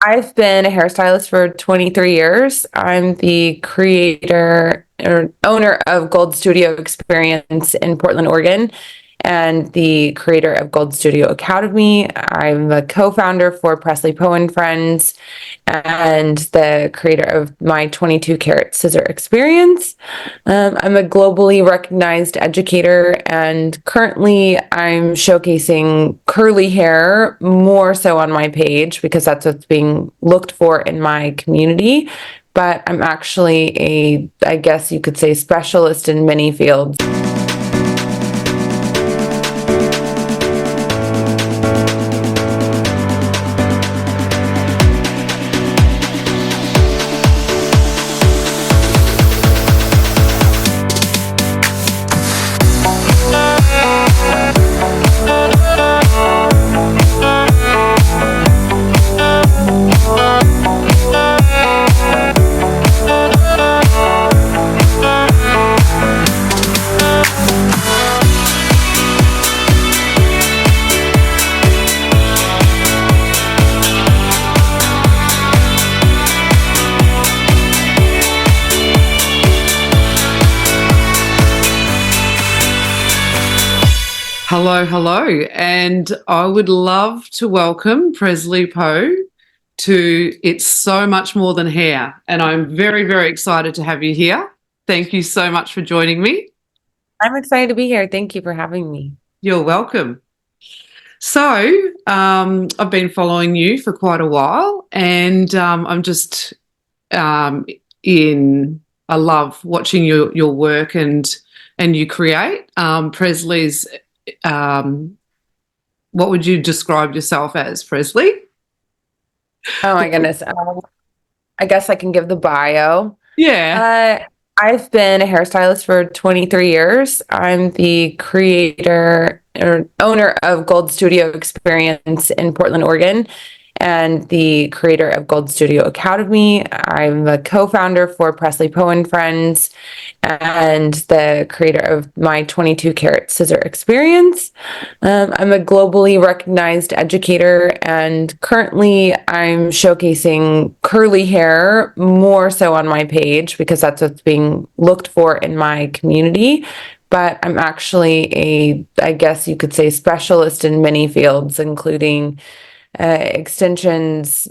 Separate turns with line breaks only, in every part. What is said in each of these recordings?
I've been a hairstylist for 23 years. I'm the creator or owner of Gold Studio Experience in Portland, Oregon, and the creator of Gold Studio Academy. I'm the co-founder for Presley Poe and Friends and the creator of my 22 karat scissor experience. I'm a globally recognized educator, and currently I'm showcasing curly hair more so on my page because that's what's being looked for in my community. But I'm actually I guess you could say, specialist in many fields.
Hello, hello, and I would love to welcome Presley Poe to It's So Much More Than Hair, and I'm very, very excited to have you here. Thank you so much for joining me.
I'm excited to be here. Thank you for having me.
You're welcome. So, I've been following you for quite a while, and I'm just I love watching your work and you create. Presley's what would you describe yourself as, Presley?
Oh my goodness. I guess I can give the bio.
Yeah.
I've been a hairstylist for 23 years. I'm the creator or owner of Gold Studio Experience in Portland, Oregon, and the creator of Gold Studio Academy. I'm the co-founder for Presley Poe and Friends and the creator of my 22 karat scissor experience. I'm a globally recognized educator, and currently I'm showcasing curly hair more so on my page because that's what's being looked for in my community. But I'm actually I guess you could say, specialist in many fields, including extensions,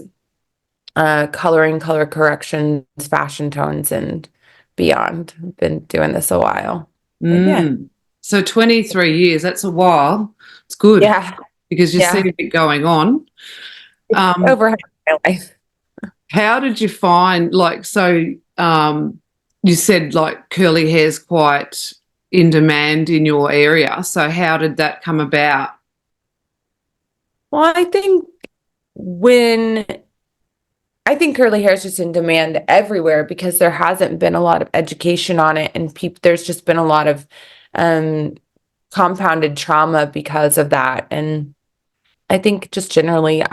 coloring, color corrections, fashion tones, and beyond. I've been doing this a while. Yeah.
So 23 years, that's a while. It's good.
Yeah.
Because you see a bit going on.
Over half my life.
How did you find, you said like curly hair's quite in demand in your area. So how did that come about?
Well, I think curly hair is just in demand everywhere because there hasn't been a lot of education on it, and there's just been a lot of compounded trauma because of that. And I think just generally,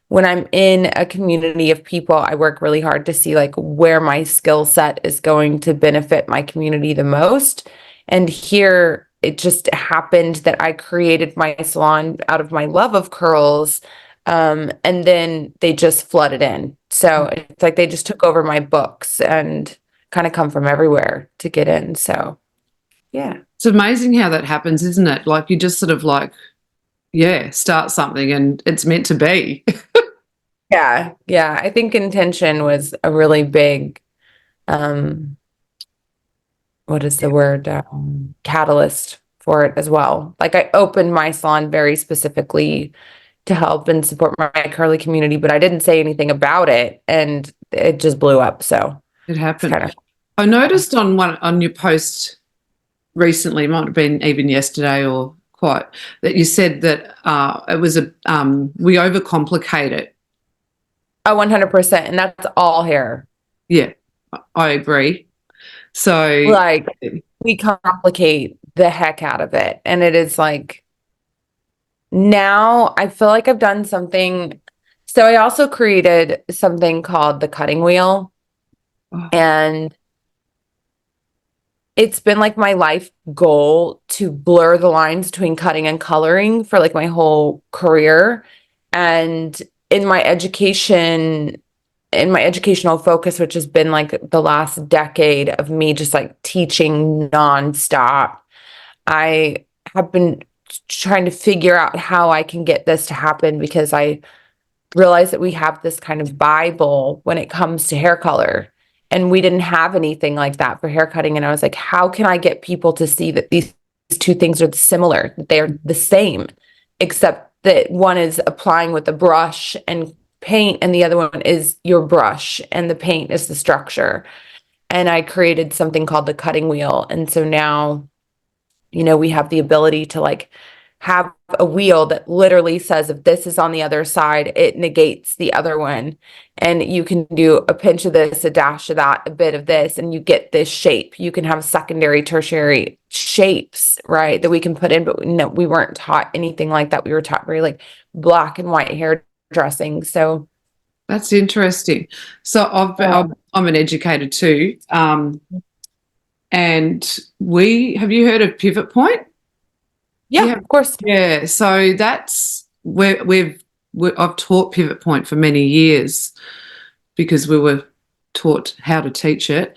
when I'm in a community of people, I work really hard to see like where my skill set is going to benefit my community the most. And here it just happened that I created my salon out of my love of curls. And then they just flooded in. So it's like they just took over my books and kind of come from everywhere to get in. So, yeah.
It's amazing how that happens, isn't it? Like you just sort of start something and it's meant to be.
Yeah. Yeah. I think intention was a really big, what is the word? Catalyst for it as well. Like I opened my salon very specifically to help and support my curly community, but I didn't say anything about it, and it just blew up. So
it happened. I noticed on your post recently, might have been even yesterday or quite, that you said that it was we overcomplicate it.
Oh, 100%. And that's all hair.
Yeah, I agree. So
like we complicate the heck out of it. And it is like, now I feel like I've done something. So I also created something called the cutting wheel. And it's been like my life goal to blur the lines between cutting and coloring for like my whole career. And in my education, in my educational focus, which has been like the last decade of me just like teaching nonstop, I have been trying to figure out how I can get this to happen, because I realize that we have this kind of Bible when it comes to hair color. And we didn't have anything like that for hair cutting. And I was like, how can I get people to see that these two things are similar, that they are the same, except that one is applying with a brush and paint, and the other one is your brush and the paint is the structure. And I created something called the cutting wheel. And so now, we have the ability to like have a wheel that literally says if this is on the other side, it negates the other one. And you can do a pinch of this, a dash of that, a bit of this, and you get this shape. You can have secondary, tertiary shapes, right, that we can put in. But no, we weren't taught anything like that. We were taught very like black and white hair dressing. So
That's interesting. So I'm an educator too. And have you heard of pivot point?
yeah, of course.
Yeah. So that's where I've taught pivot point for many years because we were taught how to teach it.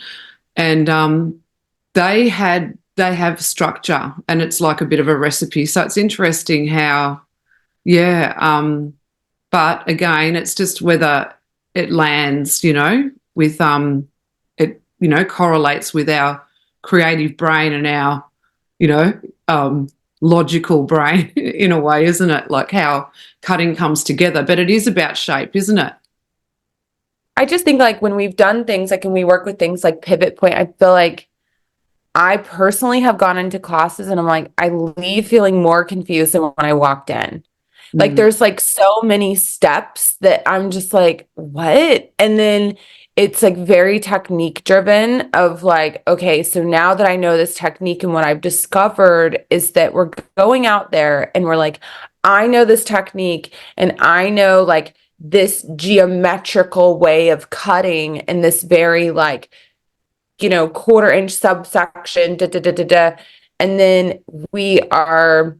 And they have structure, and it's like a bit of a recipe. So it's interesting how, but again, it's just whether it lands, with it, correlates with our creative brain and our, logical brain in a way, isn't it? Like how cutting comes together, but it is about shape, isn't it?
I just think like when we've done things, like when we work with things like pivot point, I feel like I personally have gone into classes and I'm like, I leave feeling more confused than when I walked in. Like there's like so many steps that I'm just like, what? And then it's like very technique driven of like, okay, so now that I know this technique, and what I've discovered is that we're going out there and we're like, I know this technique and I know like this geometrical way of cutting and this very like, quarter-inch subsection, da, da, da, da, da. And then we are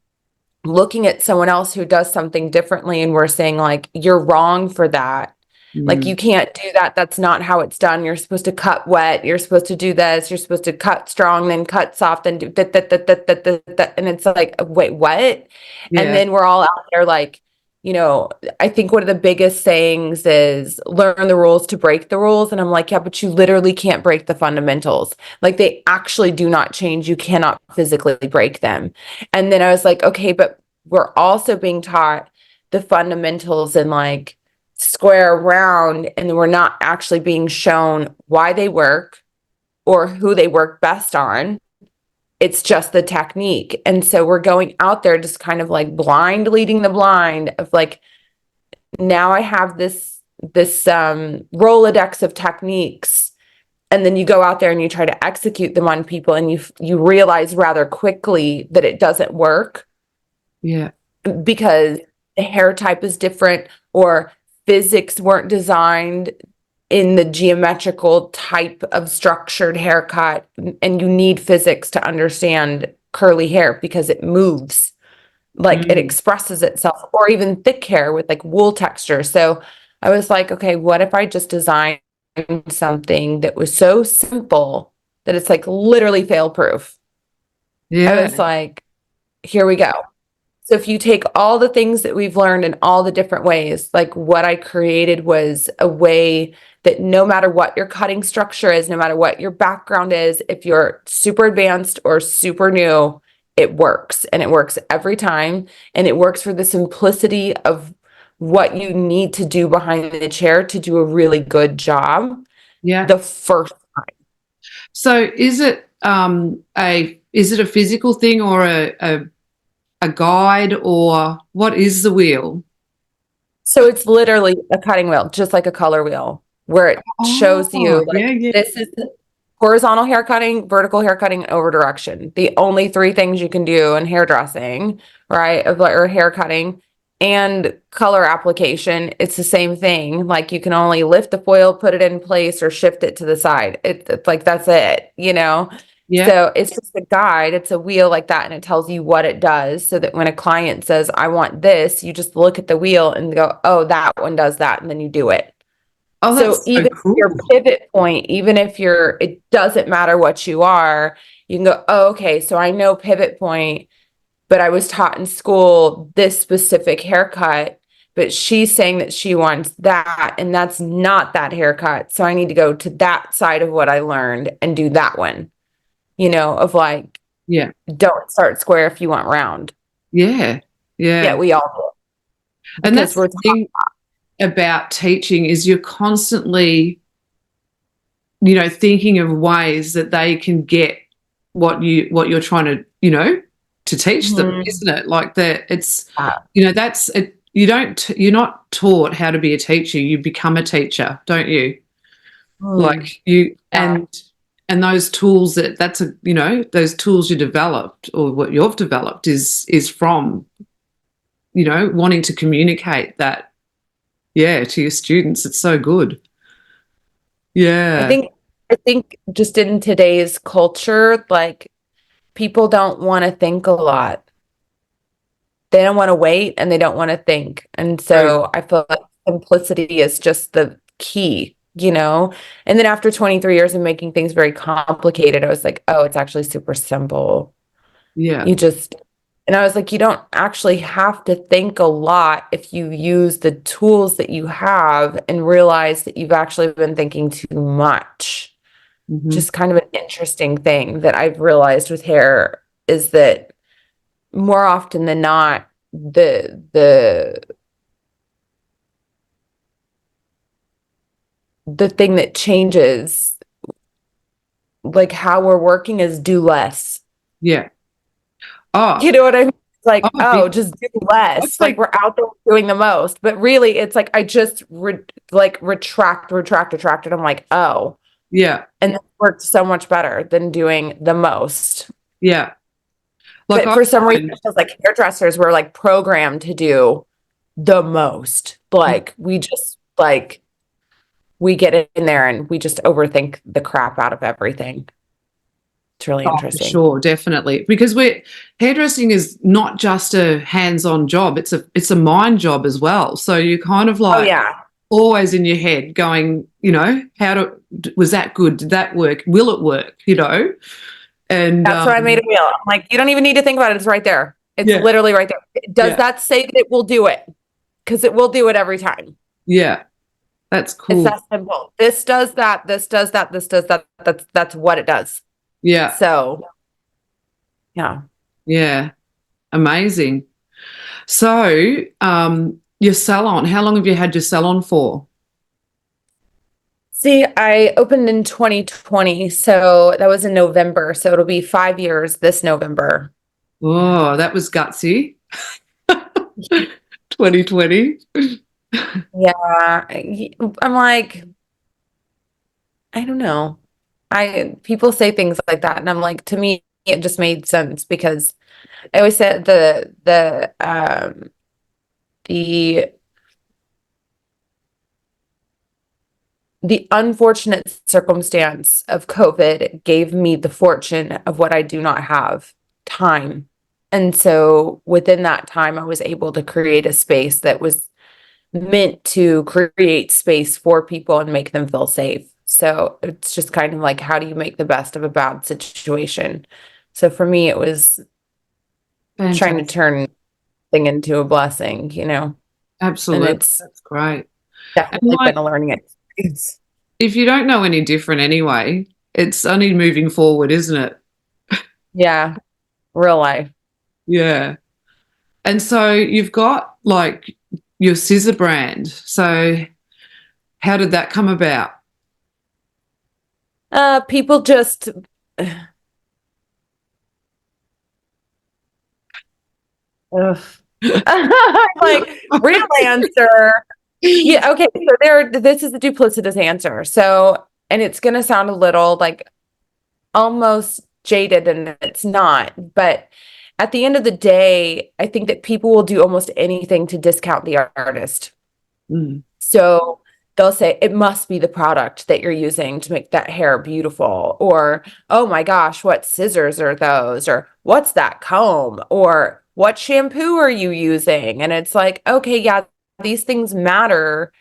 looking at someone else who does something differently, and we're saying like, you're wrong for that. Like you can't do that. That's not how it's done. You're supposed to cut wet. You're supposed to do this. You're supposed to cut strong, then cut soft, then do that, that, that, that, that, that, that. And it's like, wait, what?
Yeah.
And then we're all out there like, I think one of the biggest sayings is learn the rules to break the rules. And I'm like, yeah, but you literally can't break the fundamentals. Like they actually do not change. You cannot physically break them. And then I was like, okay, but we're also being taught the fundamentals in like square, round, and we're not actually being shown why they work or who they work best on. It's just the technique. And so we're going out there just kind of like blind leading the blind of like, now I have this Rolodex of techniques. And then you go out there and you try to execute them on people, and you realize rather quickly that it doesn't work.
Yeah.
Because the hair type is different, or physics weren't designed in the geometrical type of structured haircut, and you need physics to understand curly hair because it moves, like it expresses itself, or even thick hair with like wool texture. So I was like, okay, what if I just designed something that was so simple that it's like literally fail proof? I was like, here we go. So if you take all the things that we've learned in all the different ways, like what I created was a way that no matter what your cutting structure is, no matter what your background is, if you're super advanced or super new, it works. And it works every time. And it works for the simplicity of what you need to do behind the chair to do a really good job.
Yeah.
The first time.
So is it a physical thing or a guide, or what is the wheel?
So it's literally a cutting wheel, just like a color wheel, where it shows you like, this is horizontal hair cutting, vertical hair cutting, over direction. The only three things you can do in hairdressing, right? Or hair cutting and color application. It's the same thing. Like you can only lift the foil, put it in place, or shift it to the side. It's like, that's it,
Yeah.
So it's just a guide, it's a wheel like that, and it tells you what it does so that when a client says, I want this, you just look at the wheel and go, oh, that one does that, and then you do it.
Oh,
So
that's so
even if your
cool.
pivot point, even if you're, it doesn't matter what you are, you can go, oh, okay, so I know pivot point, but I was taught in school this specific haircut, but she's saying that she wants that, and that's not that haircut. So I need to go to that side of what I learned and do that one, of like,
Yeah.
don't start square if you want round.
Yeah.
Yeah,
Yeah.
we all do
And
because
that's the
we're
thing about teaching is you're constantly, thinking of ways that they can get what you're trying to teach them,
Mhm.
isn't it? Like that it's,
Yeah.
that's it. You're not taught how to be a teacher. You become a teacher, don't you?
Mm.
Like you
Yeah.
and those tools those tools you developed or what you've developed is from, wanting to communicate that, yeah, to your students. It's so good.
I
Yeah.
think I think just in today's culture, like people don't want to think a lot. They don't want to wait and they don't want to think. And
True.
so I feel like simplicity is just the key. And then after 23 years of making things very complicated, I was like, oh, it's actually super simple.
Yeah.
You just, and I was like, you don't actually have to think a lot if you use the tools that you have and realize that you've actually been thinking too much.
Hmm.
Just kind of an interesting thing that I've realized with hair is that more often than not, the thing that changes like how we're working is do less.
Yeah. Oh,
You know what I mean? It's
oh,
like, oh,
big.
just do
That's
less. Like
like,
we're out there doing the most. But really, it's like I just like retract. And I'm like, oh,
yeah,
and that worked so much better than doing the most.
yeah. Like
But
I
for some reason,
find,
it feels like hairdressers were like programmed to do the most. Like we just like we get in there and we just overthink the crap out of everything. It's really
oh, for
interesting.
sure, definitely, because we're hairdressing is not just a hands-on job; it's a mind job as well. So you kind of
Oh
like
yeah.
always in your head going, was that good? Did that work? Will it work? And
That's why I made a wheel. I'm like, you don't even need to think about it. It's right there. It's
yeah,
literally right there. Does
yeah,
that say that it will do it? Because it will do it every time.
yeah. That's
It's
cool.
that simple. This does that. This does that. This does that. That's what it does.
Yeah,
So yeah.
yeah. Amazing. So, your salon, how long have you had your salon for?
See, I opened in 2020, so that was in November. So it'll be 5 years this November.
Oh, that was gutsy. 2020.
Yeah, I'm like, I don't know. I people say things like that, and I'm like, to me, it just made sense because I always said the the unfortunate circumstance of COVID gave me the fortune of what I do not have, time. And so within that time, I was able to create a space that was meant to create space for people and make them feel safe. So it's just kind of like, how do you make the best of a bad situation? So for me, it was trying to
Fantastic.
turn thing into a blessing. And
Absolutely.
it's
That's great. And
definitely
like,
been a learning experience.
if you don't know any different anyway, it's only moving forward, isn't it?
Yeah, real life.
Yeah. And so you've got like your scissor brand. So how did that come about?
People just ugh. Like real answer. Yeah, okay. So this is the duplicitous answer. So, and it's gonna sound a little like almost jaded, and it's not, but at the end of the day, I think that people will do almost anything to discount the artist.
Mm,
So they'll say it must be the product that you're using to make that hair beautiful, or oh my gosh, what scissors are those, or what's that comb, or what shampoo are you using? And it's like, okay, yeah, these things matter,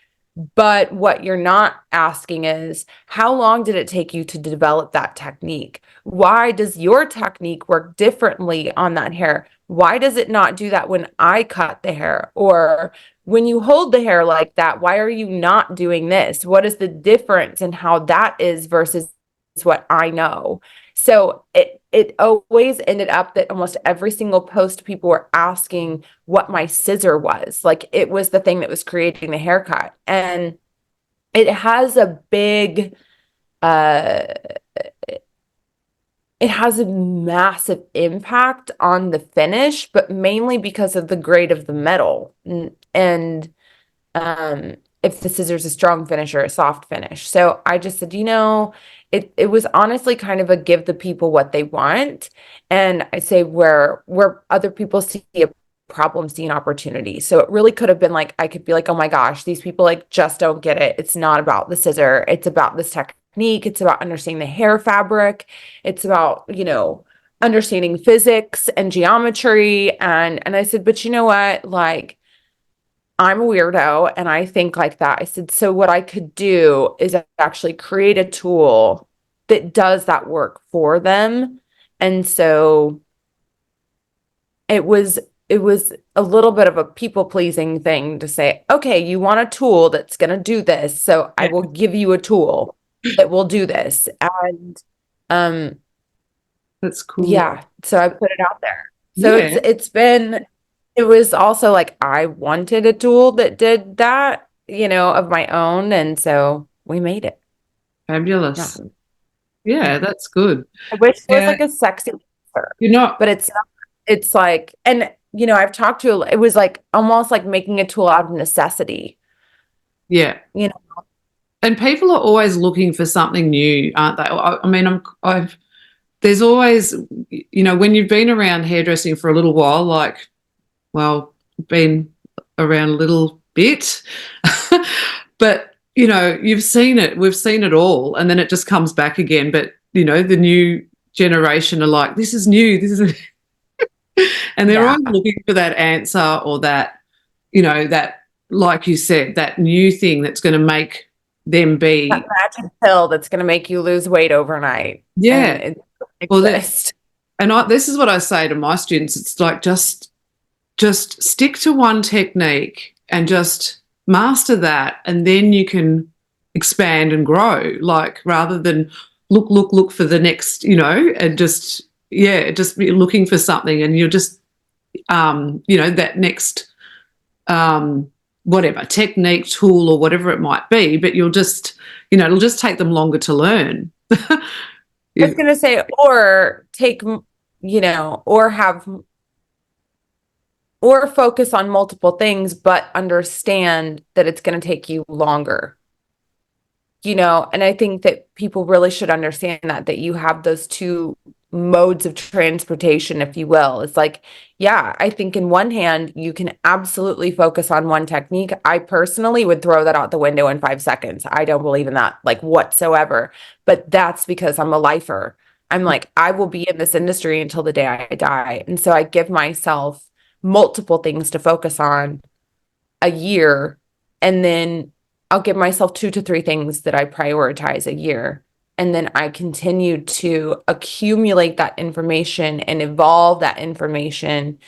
but what you're not asking is, how long did it take you to develop that technique? Why does your technique work differently on that hair? Why does it not do that when I cut the hair? Or when you hold the hair like that, why are you not doing this? What is the difference in how that is versus what I know? So it always ended up that almost every single post people were asking what my scissor was. Like it was the thing that was creating the haircut. And it has a big uh it has a massive impact on the finish, but mainly because of the grade of the metal. And if the scissor's a strong finish or a soft finish. So I just said, it was honestly kind of a give the people what they want. And I say where other people see a problem, see an opportunity. So it really could have been like, I could be like, oh my gosh, these people like just don't get it. It's not about the scissor. It's about this technique. It's about understanding the hair fabric. It's about, understanding physics and geometry. And I said, but you know what? Like, I'm a weirdo and I think like that. I said, so what I could do is actually create a tool that does that work for them. And so it was a little bit of a people pleasing thing to say, okay, you want a tool that's going to do this. So I
Yeah.
will give you a tool that will do this. And um
That's cool.
yeah, so I put it out there. So
Yeah.
it was also like I wanted a tool that did that, of my own. And so we made it. Yeah.
Fabulous. Yeah, that's good.
I wish it was
Yeah.
like a sexy answer,
You're not,
but it's not. It's like, and I've talked to, it was like almost like making a tool out of necessity,
yeah.
you know?
And people are always looking for something new, aren't they? I mean, there's always, when you've been around hairdressing for a little while, like, well, been around a little bit, but, you've seen it, we've seen it all, and then it just comes back again. But, the new generation are like, this is new, and they're
Yeah.
always looking for that answer or that, that, like you said, that new thing that's going to make them
That
be,
magic pill that's going to make you lose weight overnight. And
yeah.
it
Well,
exists.
this is what I say to my students. It's like, just stick to one technique and just master that, and then you can expand and grow, like, rather than look for the next, and just be looking for something, and you're just that next whatever technique, tool, or whatever it might be, but you'll just, it'll just take them longer to learn.
I was going to say, or take, or have, or focus on multiple things, but understand that it's going to take you longer. And I think that people really should understand that you have those two modes of transportation, if you will. It's like, yeah, I think in one hand, you can absolutely focus on one technique. I personally would throw that out the window in 5 seconds. I don't believe in that, like, whatsoever. But that's because I'm a lifer. I'm like, I will be in this industry until the day I die. And so I give myself multiple things to focus on a year, and then I'll give myself 2 to 3 things that I prioritize a year. And then I continue to accumulate that information and evolve that information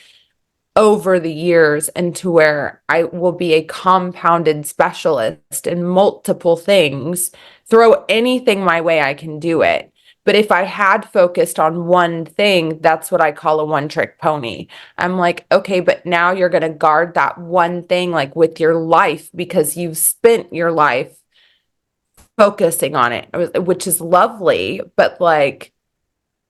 over the years into where I will be a compounded specialist in multiple things. Throw anything my way, I can do it. But if I had focused on one thing, that's what I call a one-trick pony. I'm like, okay, but now you're going to guard that one thing like with your life, because you've spent your life focusing on it, which is lovely, but like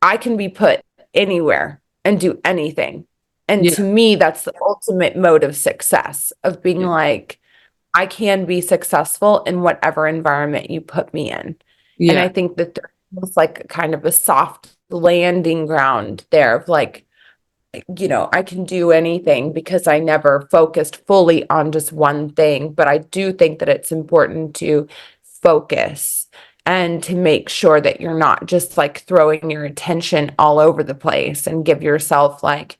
I can be put anywhere and do anything. And
Yeah.
to me, that's the ultimate mode of success, of being
Yeah.
like, I can be successful in whatever environment you put me in. And I
Yeah.
think that there's almost like kind of a soft landing ground there of like, I can do anything because I never focused fully on just one thing. But I do think that it's important to focus and to make sure that you're not just like throwing your attention all over the place, and give yourself like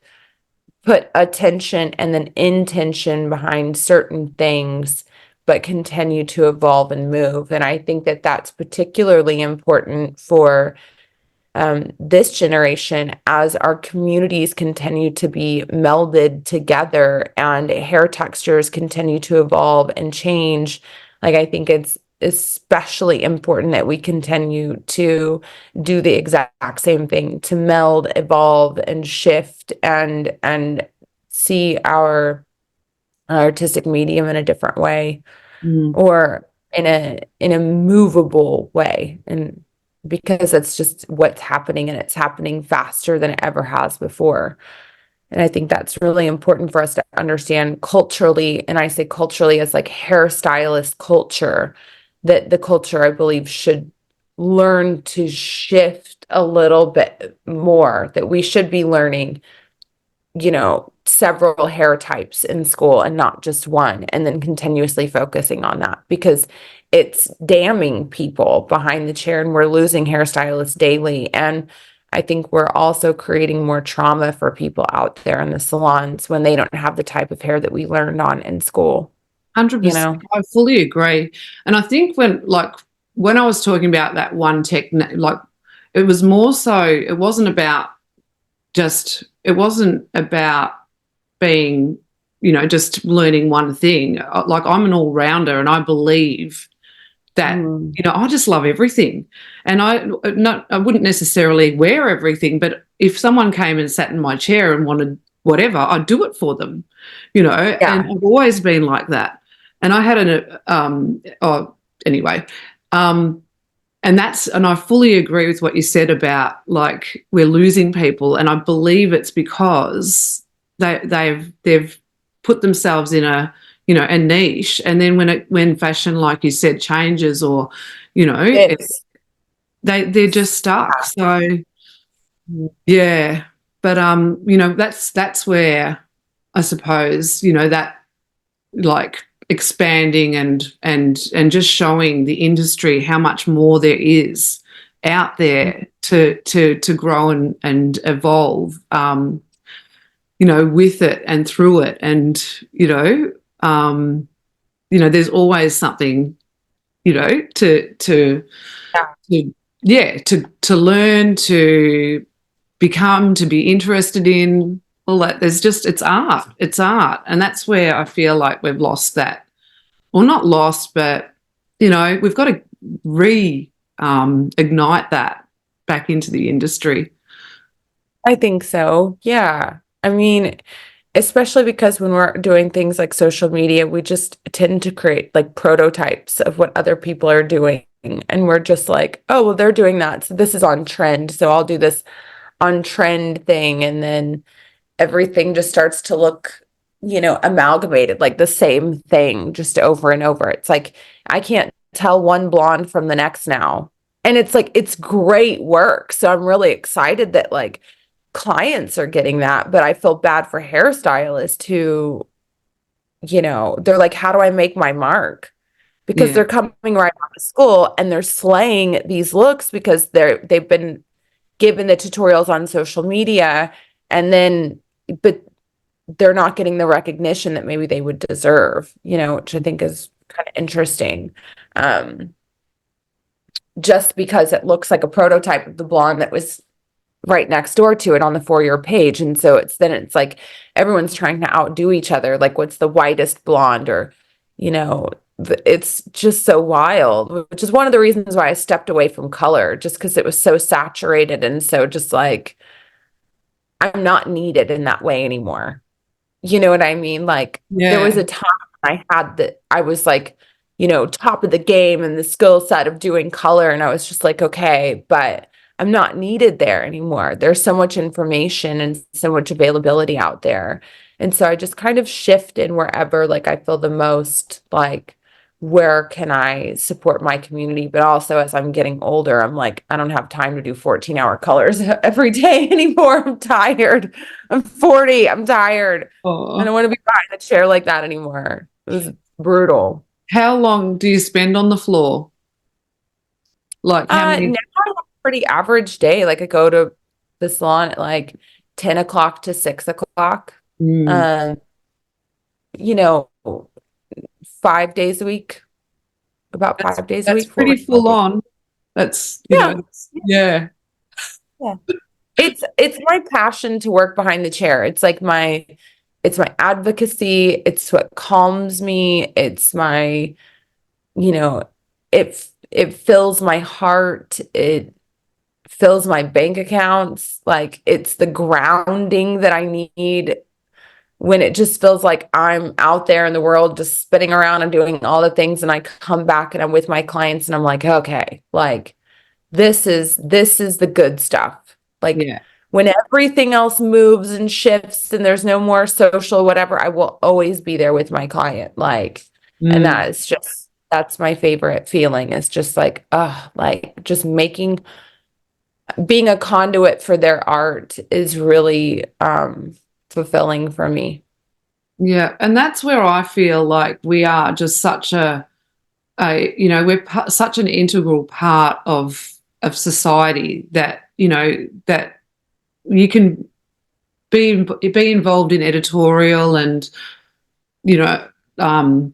put attention and then intention behind certain things, but continue to evolve and move. And I think that that's particularly important for this generation as our communities continue to be melded together and hair textures continue to evolve and change. Like, I think it's especially important that we continue to do the exact same thing, to meld, evolve, and shift, and see our artistic medium in a different way,
Mm.
or in a movable way. And because that's just what's happening, and it's happening faster than it ever has before. And I think that's really important for us to understand culturally. And I say culturally as like hairstylist culture, that the culture, I believe, should learn to shift a little bit more, that we should be learning several hair types in school and not just one, and then continuously focusing on that, because it's damning people behind the chair, and we're losing hairstylists daily. And I think we're also creating more trauma for people out there in the salons when they don't have the type of hair that we learned on in school, you
100%.
know?
I fully agree. And I think when I was talking about that one technique, like it was more so, it wasn't about being, just learning one thing. Like I'm an all-rounder, and I believe that, I just love everything. And I wouldn't necessarily wear everything, but if someone came and sat in my chair and wanted whatever, I'd do it for them, and
Yeah.
I've always been like that. And I had anyway, and I fully agree with what you said about like we're losing people. And I believe it's because they've put themselves in a niche. And then when fashion, like you said, changes, or,
It's
they're just stuck. So yeah. But that's where I suppose, that like expanding and just showing the industry how much more there is out there to grow and evolve, with it and through it. And, there's always something, to learn, to become, to be interested in. All that, it's art. And that's where I feel like we've lost that. Well, not lost, but, we've got to ignite that back into the industry.
I think so. Yeah. I mean, especially because when we're doing things like social media, we just tend to create like prototypes of what other people are doing. And we're just like, oh, well, they're doing that, so this is on trend, so I'll do this on trend thing. And then everything just starts to look, amalgamated, like the same thing just over and over. It's like, I can't tell one blonde from the next now. And it's like, it's great work. So I'm really excited that like clients are getting that, but I feel bad for hairstylists who, they're like, how do I make my mark? Because
Yeah.
they're coming right out of school and they're slaying these looks because they've been given the tutorials on social media, and then but they're not getting the recognition that maybe they would deserve, which I think is kind of interesting. Just because it looks like a prototype of the blonde that was right next door to it on the For Your page. And so it's like everyone's trying to outdo each other. Like, what's the whitest blonde? Or, it's just so wild, which is one of the reasons why I stepped away from color, just because it was so saturated. And so just like, I'm not needed in that way anymore. You know what I mean? Like, there was
Yeah.
a time I had that I was like, top of the game and the skill set of doing color. And I was just like, okay, but I'm not needed there anymore. There's so much information and so much availability out there. And so I just kind of shift in wherever like I feel the most like where can I support my community? But also as I'm getting older, I'm like, I don't have time to do 14-hour colors every day anymore. I'm tired. I'm 40. I'm tired. I
Oh,
don't want to be behind a chair like that anymore. It was brutal.
how long do you spend on the floor? Like how
Now
many?
I have a pretty average day. Like I go to the salon at like 10 o'clock to 6 o'clock.
Mm,
Um, you know, 5 days a week, about
that's
5 days a
that's
week, four
pretty
or five
full
days.
on. That's,
Yeah.
yeah.
Yeah. It's my passion to work behind the chair. It's my advocacy. It's what calms me. It's my, you know, it fills my heart. It fills my bank accounts. Like it's the grounding that I need when it just feels like I'm out there in the world just spinning around and doing all the things and I come back and I'm with my clients and I'm like, okay, like this is the good stuff. Like
Yeah.
when everything else moves and shifts and there's no more social whatever, I will always be there with my client. Like, and
Mm,
that's my favorite feeling. Is just like just making being a conduit for their art is really fulfilling for me.
yeah. And that's where I feel like we are just such we're such an integral part of society that, that you can be involved in editorial and, you know, um,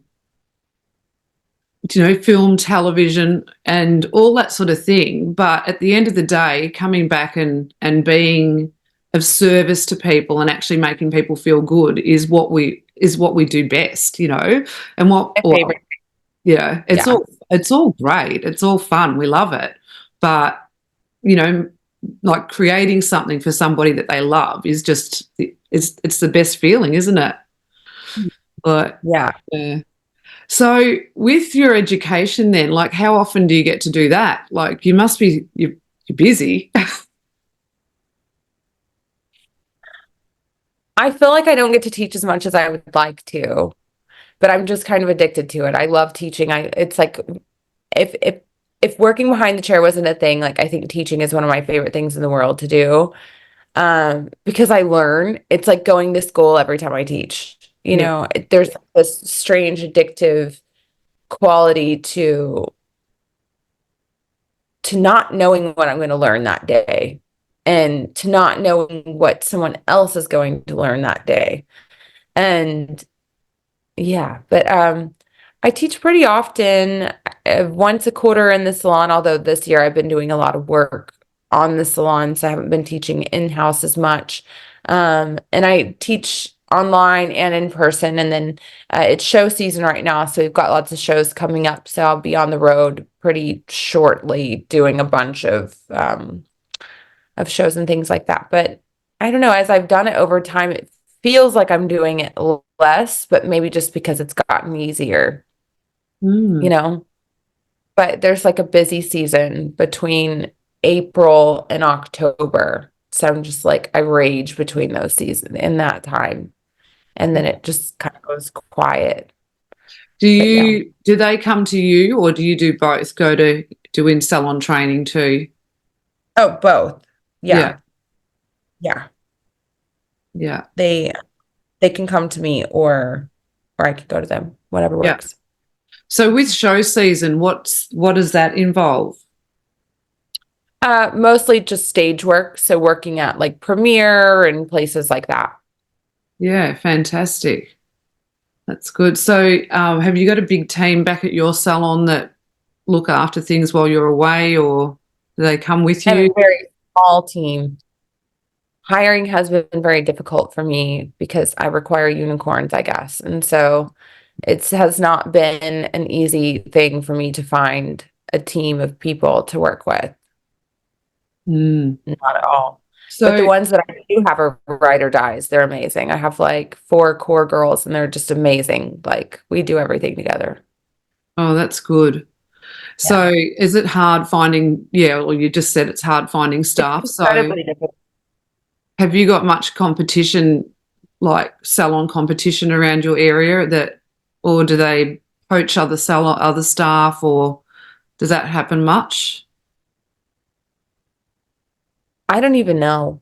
film, television, and all that sort of thing. But at the end of the day, coming back and being of service to people and actually making people feel good is what we do best, And
My favorite.
it's
Yeah.
all great. It's all fun. We love it. But, you know, like creating something for somebody that they love is just it's the best feeling, isn't it? But
Yeah.
yeah. So with your education then, like how often do you get to do that? Like you must be you're busy.
I feel like I don't get to teach as much as I would like to, but I'm just kind of addicted to it. I love teaching. It's like if if if working behind the chair wasn't a thing, like I think teaching is one of my favorite things in the world to do. Because I learn. It's like going to school every time I teach.
Yeah.
There's this strange addictive quality to not knowing what I'm going to learn that day and to not knowing what someone else is going to learn that day. And yeah, but I teach pretty often, once a quarter in the salon, although this year I've been doing a lot of work on the salon, so I haven't been teaching in-house as much. And I teach online and in person, and then it's show season right now, so we've got lots of shows coming up, so I'll be on the road pretty shortly doing a bunch of shows and things like that. But I don't know, as I've done it over time, it feels like I'm doing it less, but maybe just because it's gotten easier, you
Mm.
know? But there's like a busy season between April and October. So I'm just like, I rage between those seasons in that time. And then it just kind of goes quiet. But yeah.
Do they come to you or do you do both? Go to do in salon training too?
Oh, both.
Yeah.
Yeah. Yeah.
Yeah.
They they can come to me or I could go to them, whatever
Yeah.
works.
So with show season, what does that involve?
Mostly just stage work, so working at like Premiere and places like that.
Yeah, fantastic. That's good. So, have you got a big team back at your salon that look after things while you're away, or do they come with
I have
you?
a very small team. Hiring has been very difficult for me because I require unicorns, I guess. And so it has not been an easy thing for me to find a team of people to work with.
Mm.
Not at all. But the
So,
ones that I do have are ride or dies. They're amazing. I have like four core girls and they're just amazing. Like we do everything together.
oh, that's good.
Yeah.
So, is it hard finding? Yeah, well, you just said it's hard finding
It's
staff. So,
incredibly difficult.
have you got much competition, like salon competition around your area or do they poach other staff, or does that happen much?
I don't even know.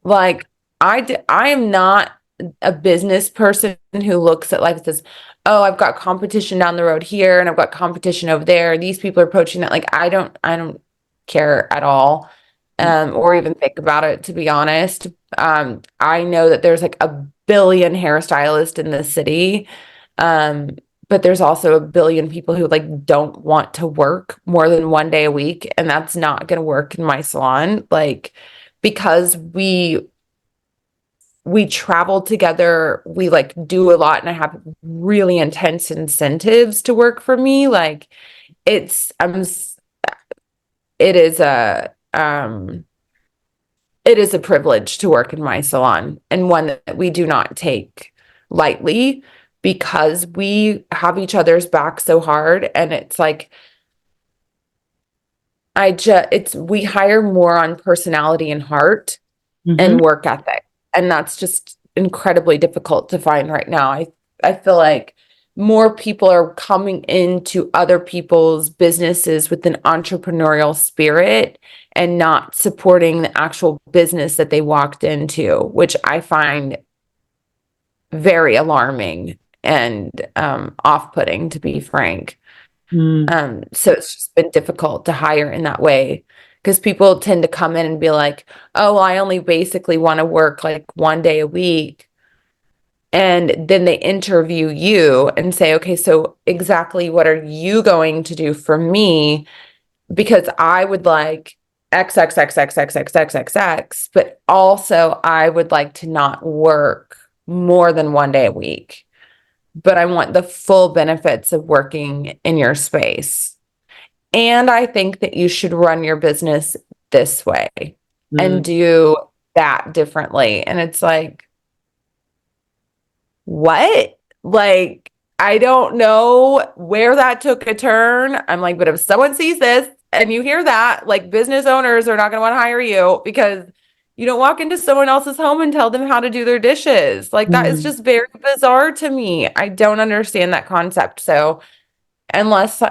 Like, I am not a business person who looks at life and says, "Oh, I've got competition down the road here, and I've got competition over there. These people are poaching that." Like, I don't care at all, or even think about it, to be honest. I know that there's like a billion hairstylists in this city, um, but there's also a billion people who like don't want to work more than one day a week, and that's not going to work in my salon. Like, because we travel together, we like do a lot, and I have really intense incentives to work for me. Like, it's it is a it is a privilege to work in my salon, and one that we do not take lightly, because we have each other's back so hard. And it's like, we hire more on personality and heart
Mm-hmm.
and work ethic. And that's just incredibly difficult to find right now. I feel like more people are coming into other people's businesses with an entrepreneurial spirit and not supporting the actual business that they walked into, which I find very alarming and off-putting, to be frank.
Mm.
So it's just been difficult to hire in that way, because people tend to come in and be like, "Oh, well, I only basically want to work like one day a week." And then they interview you and say, "Okay, so exactly what are you going to do for me? Because I would like X, X, X, X, X, X, X, X, X, but also I would like to not work more than one day a week, but I want the full benefits of working in your space. And I think that you should run your business this way and
Mm.
do that differently." And it's like, what? Like, I don't know where that took a turn. I'm like, but if someone sees this and you hear that, like, business owners are not going to want to hire you, because you don't walk into someone else's home and tell them how to do their dishes. Like, that is
Mm.
just very bizarre to me. I don't understand that concept. So, unless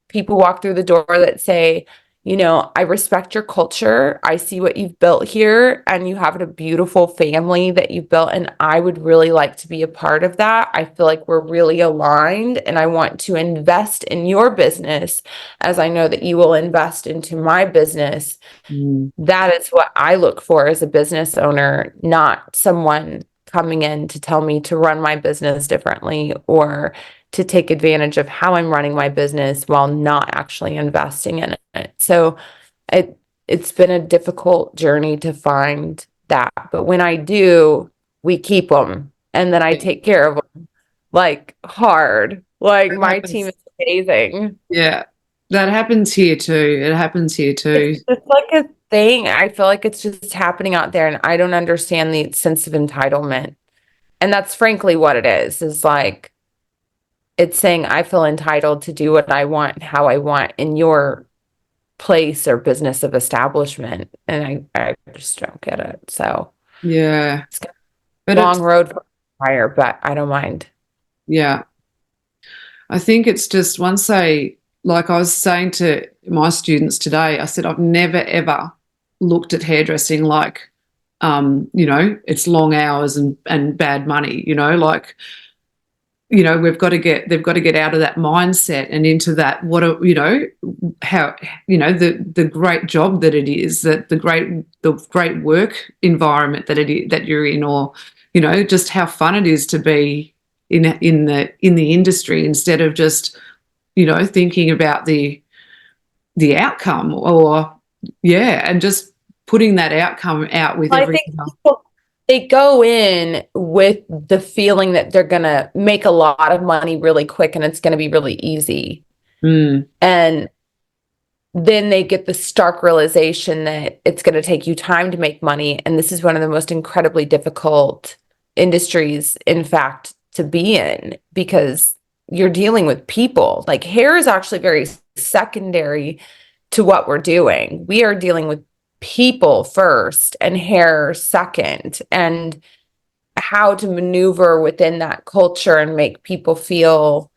people walk through the door that say, "I respect your culture. I see what you've built here, and you have a beautiful family that you've built, and I would really like to be a part of that. I feel like we're really aligned, and I want to invest in your business as I know that you will invest into my business."
Mm.
That is what I look for as a business owner, not someone coming in to tell me to run my business differently, or to take advantage of how I'm running my business while not actually investing in it. So it's been a difficult journey to find that. But when I do, we keep them, and then I
Yeah,
take care of them like hard. Like,
that
my team
happens.
is amazing.
Yeah, that happens here too. It happens here too.
It's just like a thing. I feel like it's just happening out there, and I don't understand the sense of entitlement. And that's frankly what it is like, it's saying I feel entitled to do what I want, how I want in your place or business of establishment. And I just don't get it. So
Yeah,
it's got
but
a long
it's
road for hire, but I don't mind.
yeah. I think it's just once like I was saying to my students today, I said I've never ever looked at hairdressing like, it's long hours and bad money. Like, they've got to get out of that mindset and into that, how, the great job that it is, that the great work environment that you're in, or, just how fun it is to be in the industry, instead of just, thinking about the outcome, or, yeah, and just putting that outcome out with
I think
everything else.
people, they go in with the feeling that they're going to make a lot of money really quick and it's going to be really easy.
Mm.
And then they get the stark realization that it's going to take you time to make money. And this is one of the most incredibly difficult industries, in fact, to be in, because you're dealing with people. Like, hair is actually very secondary to what we're doing. We are dealing with people first and hair second, and how to maneuver within that culture and make people feel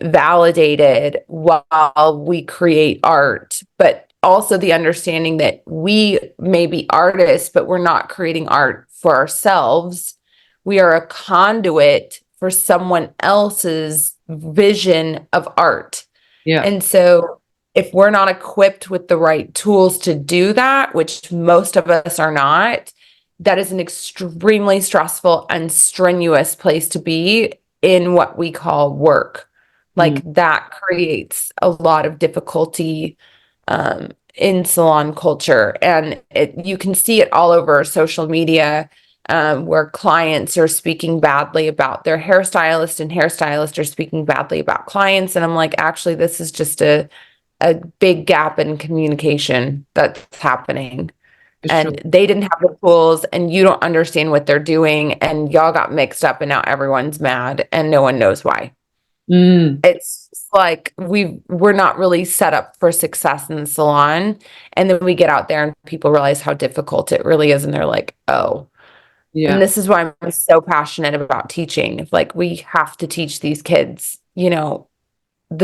validated while we create art, but also the understanding that we may be artists, but we're not creating art for ourselves. We are a conduit for someone else's vision of art.
Yeah.
And so if we're not equipped with the right tools to do that, which most of us are not, that is an extremely stressful and strenuous place to be in what we call work. Like that creates a lot of difficulty in salon culture. And you can see it all over social media, where clients are speaking badly about their hairstylist and hairstylists are speaking badly about clients. And I'm like, actually, this is just a big gap in communication that's happening.
Sure.
And they didn't have the tools, and you don't understand what they're doing, and y'all got mixed up, and now everyone's mad and no one knows why. It's like we're not really set up for success in the salon. And then we get out there and people realize how difficult it really is, and they're like, oh.
Yeah.
And this is why I'm so passionate about teaching. Like, we have to teach these kids, the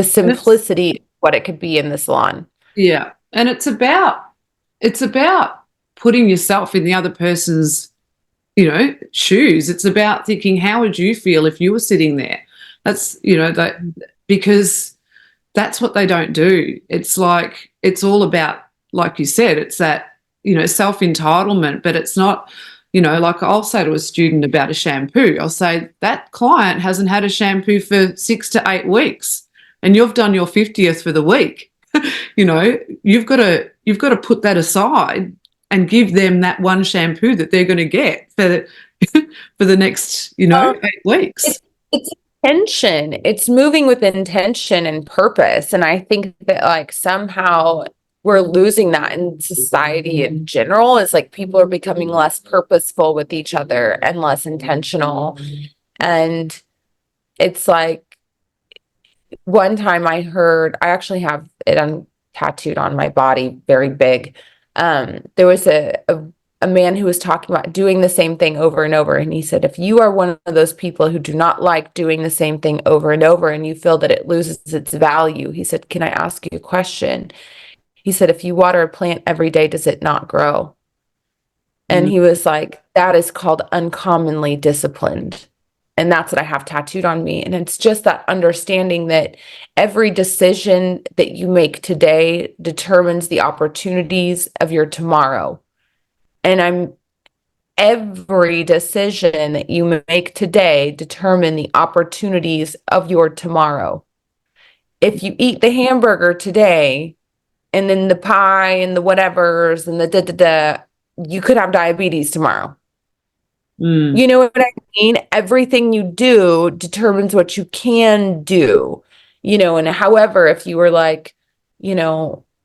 simplicity of what it could be in the salon.
Yeah. And it's about putting yourself in the other person's, shoes. It's about thinking, how would you feel if you were sitting there? That's, that, because that's what they don't do. It's like, it's all about, like you said, it's that, self-entitlement, but it's not, like I'll say to a student about a shampoo, I'll say that client hasn't had a shampoo for 6 to 8 weeks and you've done your 50th for the week. You've got to put that aside and give them that one shampoo that they're going to get for the next, 8 weeks.
It's intention. It's moving with intention and purpose. And I think that, like, somehow we're losing that in society in general. Is like people are becoming less purposeful with each other and less intentional. And it's like, one time I actually have it tattooed on my body, very big. There was a man who was talking about doing the same thing over and over. And he said, if you are one of those people who do not like doing the same thing over and over and you feel that it loses its value, he said, can I ask you a question? He said, if you water a plant every day, does it not grow? And he was like, that is called uncommonly disciplined. And that's what I have tattooed on me. And it's just that understanding that every decision that you make today determines the opportunities of your tomorrow. And every decision that you make today determine the opportunities of your tomorrow. If you eat the hamburger today and then the pie and the whatevers and the da-da-da, you could have diabetes tomorrow. You know what I mean? Everything you do determines what you can do, and however, if you were like,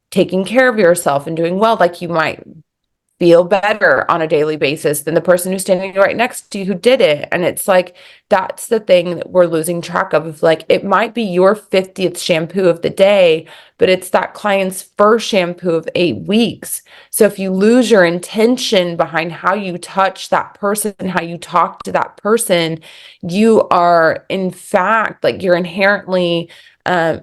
taking care of yourself and doing well, like you might feel better on a daily basis than the person who's standing right next to you who did it. And it's like, that's the thing that we're losing track of. Like, it might be your 50th shampoo of the day, but it's that client's first shampoo of 8 weeks. So if you lose your intention behind how you touch that person, how you talk to that person, you are, in fact, like, you're inherently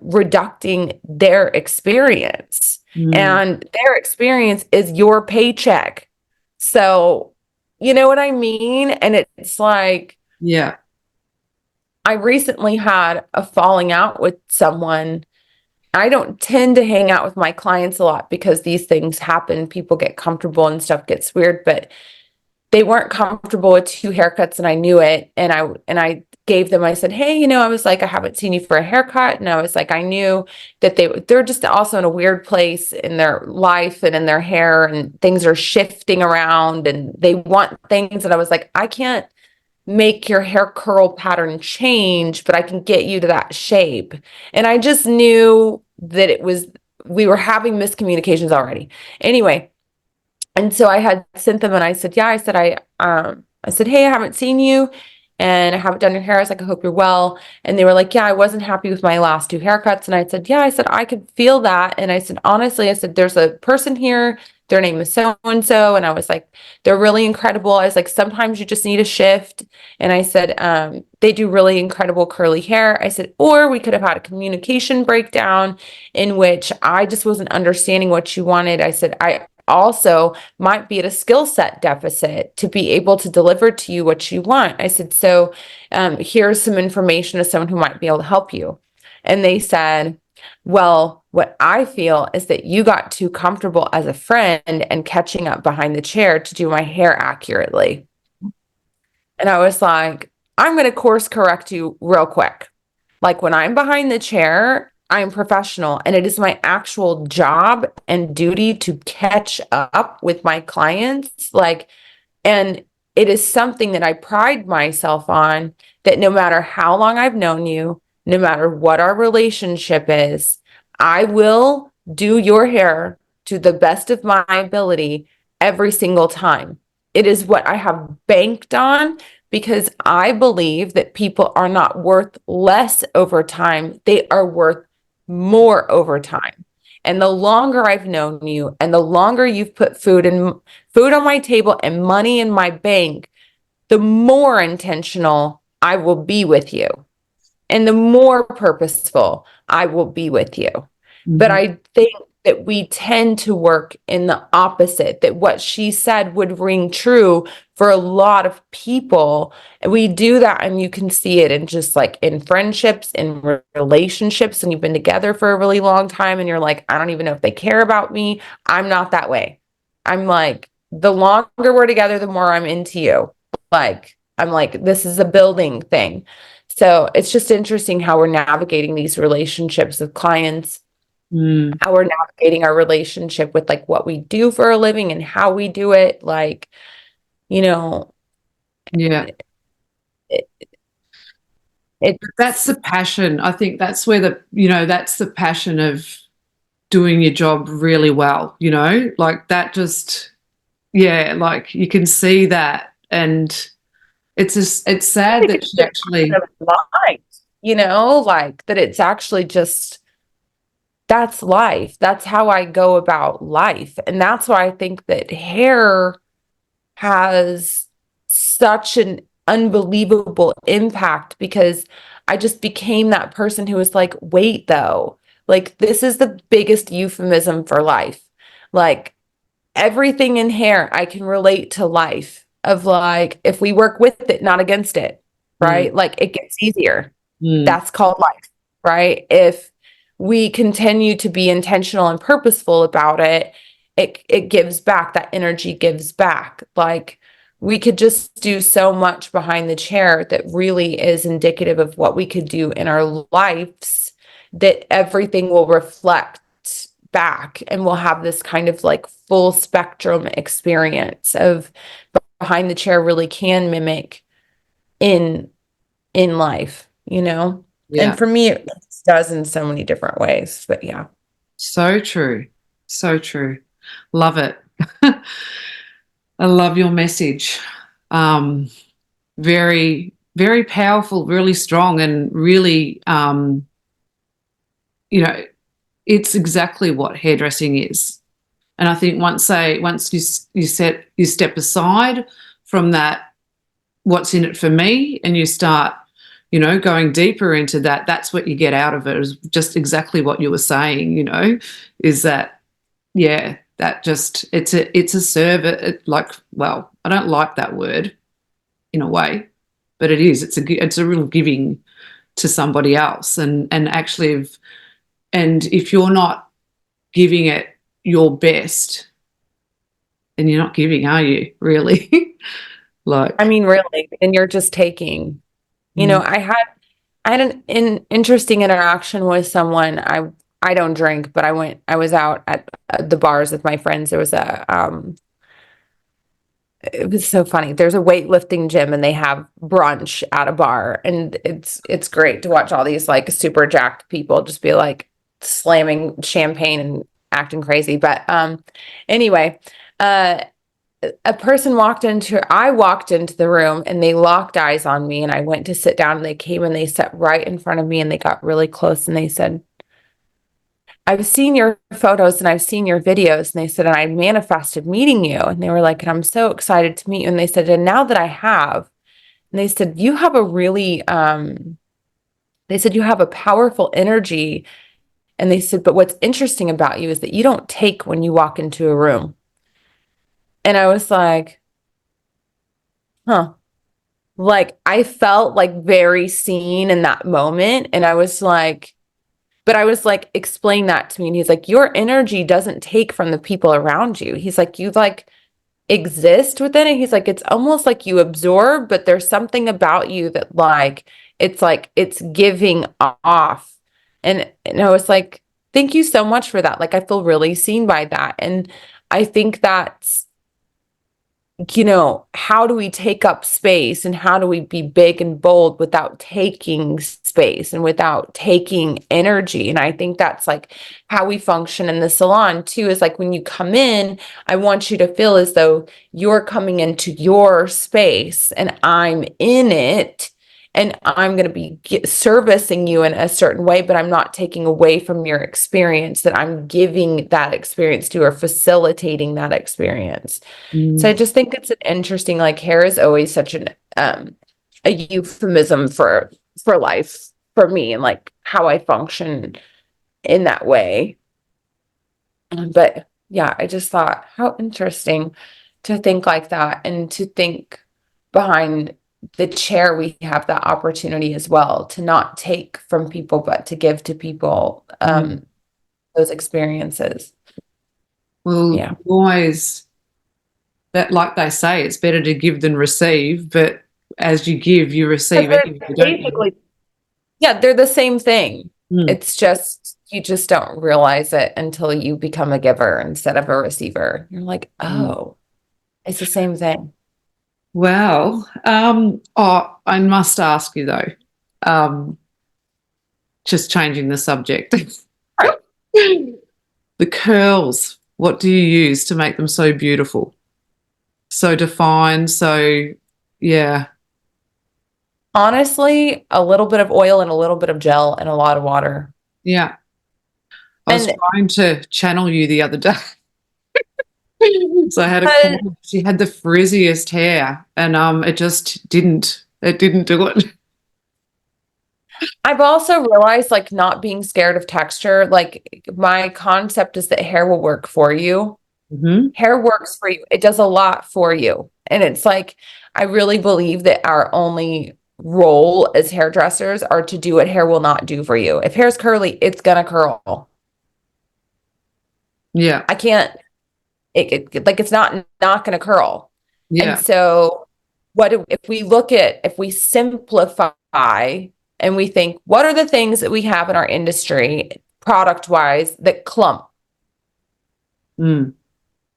reducting their experience. And their experience is your paycheck. So, you know what I mean? And it's like,
yeah,
I recently had a falling out with someone. I don't tend to hang out with my clients a lot because these things happen. People get comfortable and stuff gets weird, but they weren't comfortable with 2 haircuts and I knew it. And I gave them, I said, hey, I was like, I haven't seen you for a haircut. And I was like, I knew that they're just also in a weird place in their life and in their hair, and things are shifting around and they want things. And I was like, I can't make your hair curl pattern change, but I can get you to that shape. And I just knew that we were having miscommunications already. Anyway. And so I had sent them and I said, I said, hey, I haven't seen you and I haven't done your hair. I was like, I hope you're well. And they were like, yeah, I wasn't happy with my last 2 haircuts. And I said, I could feel that. And I said, honestly, there's a person here their name is so and so. And I was like, they're really incredible. I was like, sometimes you just need a shift. And I said, they do really incredible curly hair. I said, or we could have had a communication breakdown in which I just wasn't understanding what you wanted. I said, I also might be at a skill set deficit to be able to deliver to you what you want. I said, so here's some information of someone who might be able to help you. And they said, well, what I feel is that you got too comfortable as a friend and catching up behind the chair to do my hair accurately. And I was like, I'm going to course correct you real quick. Like when I'm behind the chair, I'm professional and it is my actual job and duty to catch up with my clients. Like, and it is something that I pride myself on, that no matter how long I've known you, no matter what our relationship is, I will do your hair to the best of my ability every single time. It is what I have banked on because I believe that people are not worth less over time. They are worth more over time. And the longer I've known you and the longer you've put food on my table and money in my bank, the more intentional I will be with you and the more purposeful I will be with you. But I think that we tend to work in the opposite, that what she said would ring true for a lot of people. And we do that, and you can see it in just like in friendships, in relationships, and you've been together for a really long time and you're like, I don't even know if they care about me. I'm not that way. I'm like, the longer we're together, the more I'm into you. Like, I'm like, this is a building thing. So it's just interesting how we're navigating these relationships with clients, how we're navigating our relationship with like what we do for a living and how we do it. Like, you know,
Yeah.
it, it
That's the passion. I think that's where that's the passion of doing your job really well, like that just, yeah, like you can see that. And it's sad that she actually,
life, like that it's actually just, that's life. That's how I go about life. And that's why I think that hair has such an unbelievable impact, because I just became that person who was like, wait, though, like this is the biggest euphemism for life. Like everything in hair, I can relate to life of like, if we work with it, not against it, right? Like it gets easier. That's called life, right? If we continue to be intentional and purposeful about it, it gives back. That energy gives back. Like we could just do so much behind the chair that really is indicative of what we could do in our lives, that everything will reflect back and we'll have this kind of like full spectrum experience of behind the chair really can mimic in life,
yeah,
and for me it does in so many different ways. But yeah,
so true. So true. Love it. I love your message. Very, very powerful, really strong, and really, it's exactly what hairdressing is. And I think once you step aside from that, what's in it for me, and you start, going deeper into that, that's what you get out of it, is just exactly what you were saying, is that, yeah, that just, it's a service, like, well, I don't like that word in a way, but it is, it's a real giving to somebody else. And actually, and if you're not giving it your best, then you're not giving, are you, really? Like,
I mean, really, and you're just taking, I had an interesting interaction with someone. I don't drink, but I was out at the bars with my friends. There was it was so funny. There's a weightlifting gym and they have brunch at a bar, and it's great to watch all these like super jacked people just be like slamming champagne and acting crazy. But anyway, I walked into the room and they locked eyes on me, and I went to sit down and they came and they sat right in front of me and they got really close and they said, I've seen your photos and I've seen your videos. And they said, and I manifested meeting you. And they were like, and I'm so excited to meet you. And they said, and now that I have, and they said, you have a really, they said, you have a powerful energy. And they said, but what's interesting about you is that you don't take when you walk into a room. And I was like, huh. Like I felt like very seen in that moment. And I was like, but I was like, explain that to me. And he's like, your energy doesn't take from the people around you. He's like, you like exist within it. He's like, it's almost like you absorb, but there's something about you that like it's giving off. And I was like, thank you so much for that. Like I feel really seen by that. And I think that's, how do we take up space and how do we be big and bold without taking space and without taking energy? And I think that's like how we function in the salon too, is like when you come in, I want you to feel as though you're coming into your space and I'm in it. And I'm going to be servicing you in a certain way, but I'm not taking away from your experience, that I'm giving that experience to or facilitating that experience. So I just think it's an interesting, like hair is always such a euphemism for life for me and like how I function in that way. But yeah, I just thought how interesting to think like that and to think behind the chair we have that opportunity as well to not take from people but to give to people those experiences.
Well,
Yeah.
always that, like they say, it's better to give than receive, but as you give, you receive
Because
anyway,
they're
don't you?
basically, yeah, they're the same thing.
Mm,
It's just you just don't realize it until you become a giver instead of a receiver. You're like,
mm.
oh, it's the same thing.
Well, I must ask you though, um, just changing the subject.
Right.
The curls, what do you use to make them so beautiful? So defined, so yeah,
Honestly, a little bit of oil and a little bit of gel and a lot of water.
yeah. I was
And
trying to channel you the other day. So I had a
uh,
client, she had the frizziest hair and it didn't do it.
I've also realized like not being scared of texture, like my concept is that hair will work for you.
Hmm.
Hair works for you. It does a lot for you. And it's like, I really believe that our only role as hairdressers are to do what hair will not do for you. If hair's curly, it's gonna curl.
Yeah,
I can't, like it's not gonna curl. And
yeah,
so if we simplify and we think, what are the things that we have in our industry product wise that clump?
mm,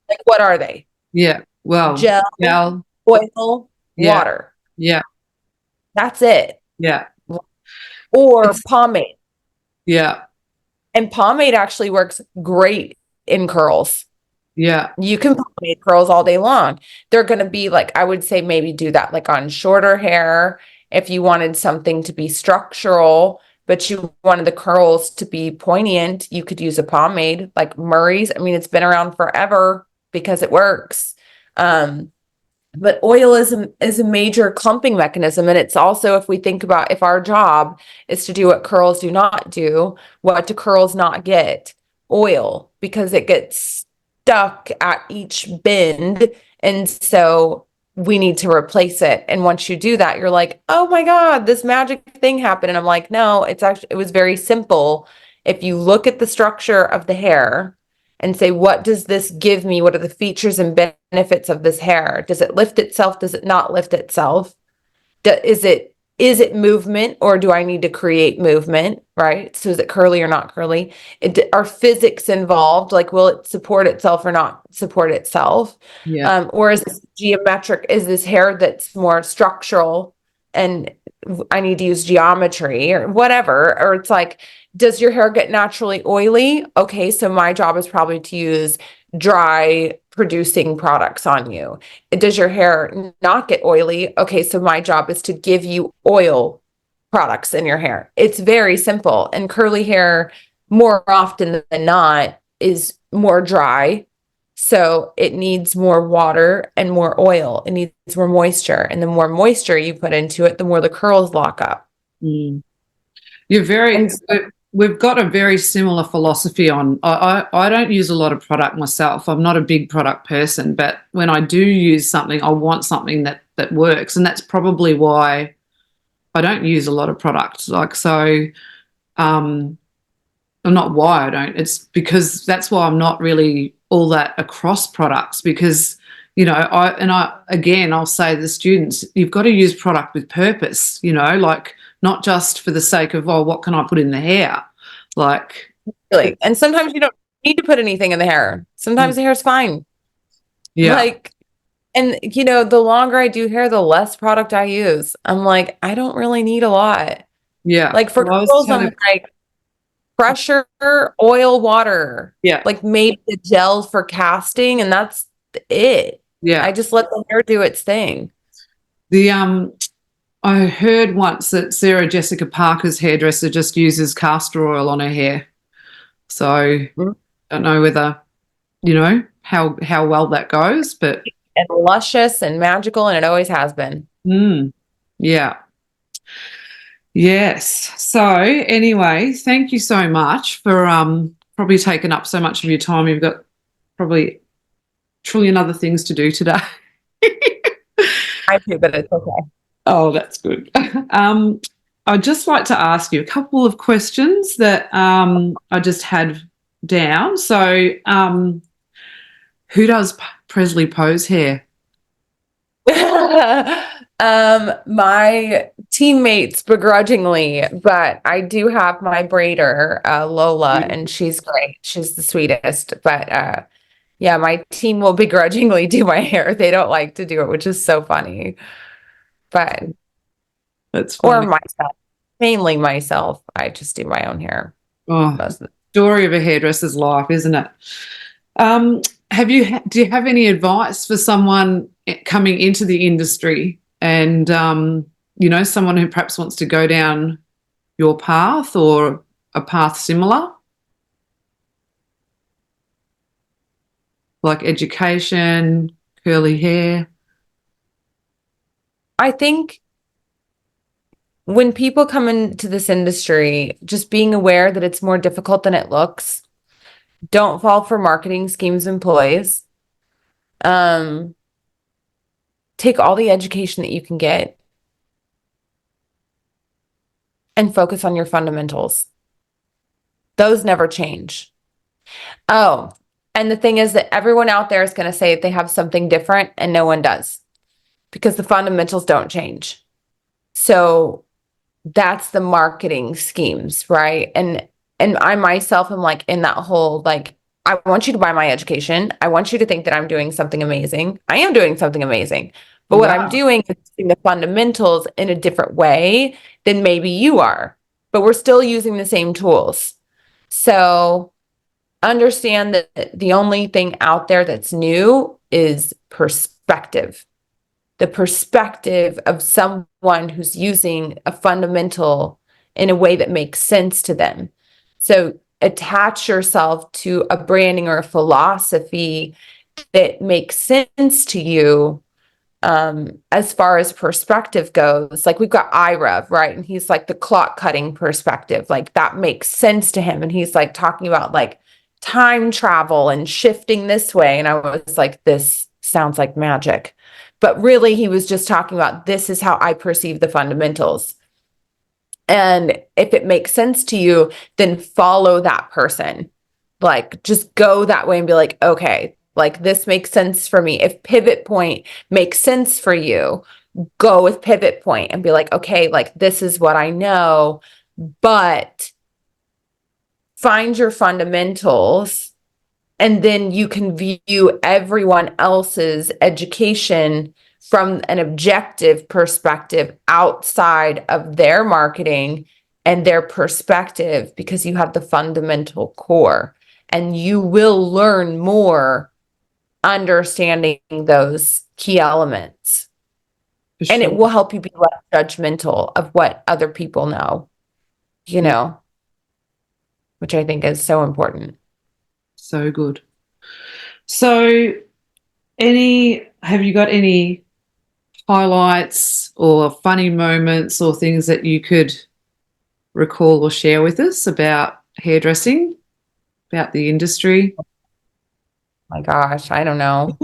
Like what are they?
yeah. Well,
Gel,
yeah,
oil,
yeah,
water.
yeah,
That's it.
yeah.
Or
It's
pomade.
yeah,
And pomade actually works great in curls.
yeah,
You can pomade curls all day long. They're going to be like, I would say maybe do that like on shorter hair if you wanted something to be structural, but you wanted the curls to be poignant, you could use a pomade like Murray's. I mean, it's been around forever because it works. Um, but oil is a major clumping mechanism. And it's also, if we think about if our job is to do what curls do not do, what do curls not get? Oil, because it gets stuck at each bend. And so we need to replace it. And once you do that, you're like, oh my God, this magic thing happened. And I'm like, no, it was very simple. If you look at the structure of the hair, and say, what does this give me? What are the features and benefits of this hair? Does it lift itself? Does it not lift itself? Is it movement or do I need to create movement? Right. So is it curly or not curly? Are physics involved? Like, will it support itself or not support itself?
yeah,
Or is this geometric? Is this hair that's more structural and I need to use geometry or whatever? Or it's like, does your hair get naturally oily? Okay, so my job is probably to use dry producing products on you. Does your hair not get oily? Okay, so my job is to give you oil products in your hair. It's very simple. And curly hair more often than not is more dry. So it needs more water and more oil. It needs more moisture. And the more moisture you put into it, the more the curls lock up.
Mm. You're very,
And
we've got a very similar philosophy on, I don't use a lot of product myself. I'm not a big product person, but when I do use something, I want something that works. And that's probably why I don't use a lot of products. Like, so, well, not why I don't, it's because that's why I'm not really all that across products, because, you know, I'll say to the students, you've got to use product with purpose, you know, like not just for the sake of, oh, what can I put in the hair? Like,
really, and sometimes you don't need to put anything in the hair. Sometimes the hair's fine.
yeah,
Like, and you know, the longer I do hair, the less product I use. I'm like, I don't really need a lot.
yeah.
Like for
Well, I was
curls, I'm
telling,
like pressure, oil, water,
yeah,
like maybe a gel for casting, and that's it.
yeah.
I just let the hair do its thing.
The I heard once that Sarah Jessica Parker's hairdresser just uses castor oil on her hair. So I
Mhm.
don't know whether, you know, how well that goes, but
And luscious and magical, and it always has been.
yeah. Yes. So anyway, thank you so much for probably taking up so much of your time. You've got probably trillion other things to do today.
I do, but it's okay.
Oh, that's good. I'd just like to ask you a couple of questions that I just had down. So, who does Presley Poe's hair?
My teammates begrudgingly, but I do have my braider, Lola, and she's great. She's the sweetest. But yeah, my team will begrudgingly do my hair. They don't like to do it, which is so funny. But
That's
or
funny.
myself, mainly myself. I just do my own hair
Oh,
most of
story of a hairdresser's life, isn't it? Um, do you have any advice for someone coming into the industry and, you know, someone who perhaps wants to go down your path or a path similar, like education, curly hair?
I think when people come into this industry, just being aware that it's more difficult than it looks. Don't fall for marketing schemes and ploys. Um, take all the education that you can get and focus on your fundamentals. Those never change. Oh, and the thing is that everyone out there is going to say that they have something different and no one does because the fundamentals don't change. So that's the marketing schemes, right? And I myself am like in that whole like I want you to buy my education. I want you to think that I'm doing something amazing. I am doing something amazing. But what I'm
Wow.
doing is using the fundamentals in a different way than maybe you are. But we're still using the same tools. So understand that the only thing out there that's new is perspective. The perspective of someone who's using a fundamental in a way that makes sense to them. So attach yourself to a branding or a philosophy that makes sense to you as far as perspective goes. Like we've got Ira, right? And he's like the clock cutting perspective. Like that makes sense to him. And he's like talking about like time travel and shifting this way. And I was like, this sounds like magic. But really, he was just talking about this is how I perceive the fundamentals. And if it makes sense to you, then follow that person. Like just go that way and be like, okay, like this makes sense for me. If pivot point makes sense for you, go with pivot point and be like, okay, like this is what I know, but find your fundamentals and then you can view everyone else's education from an objective perspective outside of their marketing and their perspective because you have the fundamental core and you will learn more understanding those key elements.
For
And it
sure.
will help you be less judgmental of what other people know, you know. which I think is so important.
So good. So, have you got any highlights or funny moments or things that you could recall or share with us about hairdressing, about the industry?
My gosh, I don't know.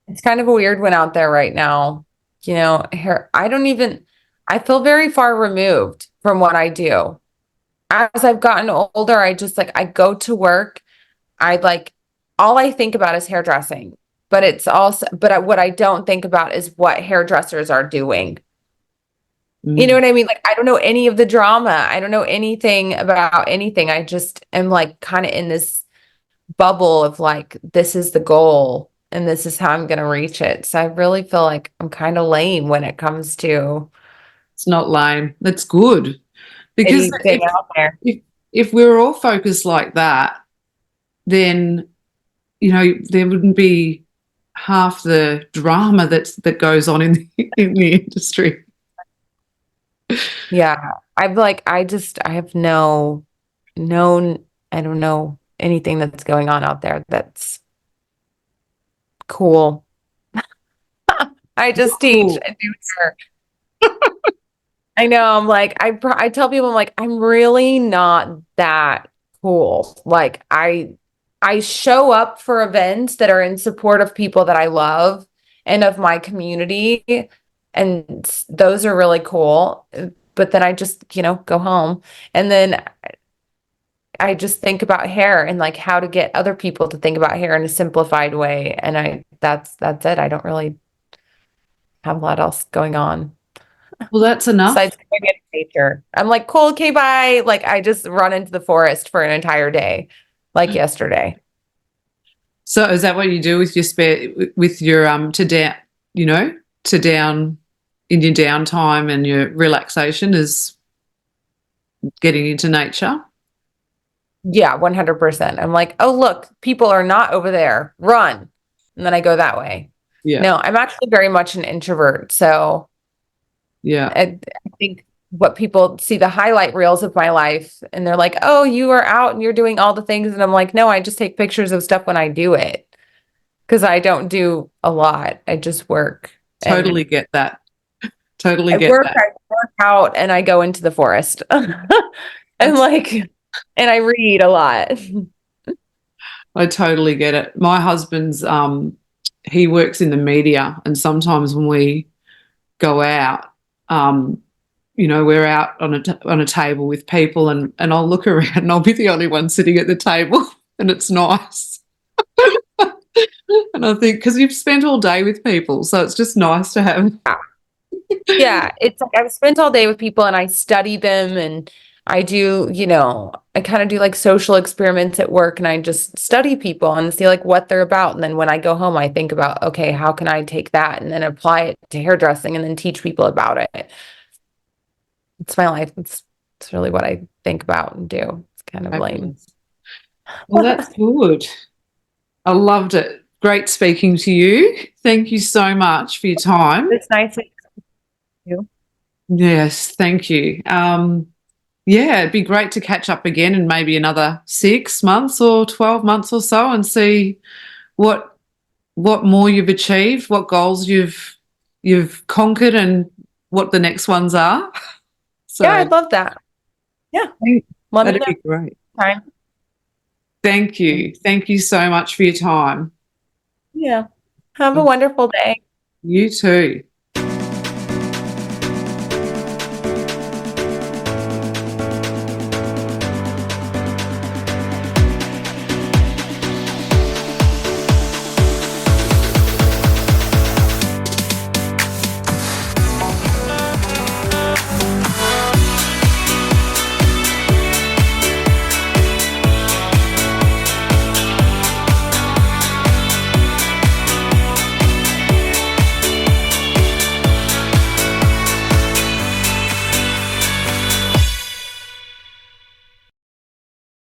It's kind of a weird one out there right now. Hair, I feel very far removed from what I do. As I've gotten older, I go to work. I like, all I think about is hairdressing, but what I don't think about is what hairdressers are doing. You know
Mm.
what I mean? Like, I don't know any of the drama. I don't know anything about anything. I just am like kind of in this bubble of like, this is the goal and this is how I'm going to reach it. So I really feel like I'm kind of lame when it comes to
It's not lame. That's good. Because
anything out there.
if we were all focused like that, then there wouldn't be half the drama that goes on in the industry.
Yeah. I have no, I don't know anything that's going on out there that's cool. I just teach
Cool.
and do hair. I know. I tell people, I'm like, I'm really not that cool. Like, I show up for events that are in support of people that I love and of my community, and those are really cool. But then I just, go home, and then I just think about hair and like how to get other people to think about hair in a simplified way. And that's it. I don't really have a lot else going on.
Well, that's enough.
Besides going into nature. I'm like, cool, okay, bye. Like, I just run into the forest for an entire day, like yesterday.
So is that what you do with your to down in your downtime and your relaxation is getting into nature?
Yeah, 100%. I'm like, oh, look, people are not over there. Run. And then I go that way.
Yeah.
No, I'm actually very much an introvert. So
Yeah.
I think what people see the highlight reels of my life and they're like, oh, you are out and you're doing all the things. And I'm like, no, I just take pictures of stuff when I do it because I don't do a lot. I just work.
Totally get that. Totally
I
get
work,
that.
I work out, and I go into the forest. And
That's,
like, and I read a lot.
I totally get it. My husband's he works in the media, and sometimes when we go out, um, we're out on a table with people, and I'll look around, and I'll be the only one sitting at the table, and it's nice. And I think because you've spent all day with people, so it's just nice to have.
Yeah, it's like I've spent all day with people and I study them and I do, I kind of do like social experiments at work and I just study people and see like what they're about. And then when I go home, I think about, okay, how can I take that and then apply it to hairdressing and then teach people about it. It's my life. It's really what I think about and do. It's kind of lame.
Fabulous. Well, that's good. I loved it. Great speaking to you. Thank you so much for your time.
It's nice to meet you.
Yes, thank you. Yeah, it'd be great to catch up again in maybe another 6 months or 12 months or so and see what more you've achieved, what goals you've conquered and what the next ones are.
Yeah,
So
I'd love that. Yeah. Let me
that'd
know
be great.
time.
Thank you. Thank you so much for your time.
Yeah. Have a wonderful day.
You too.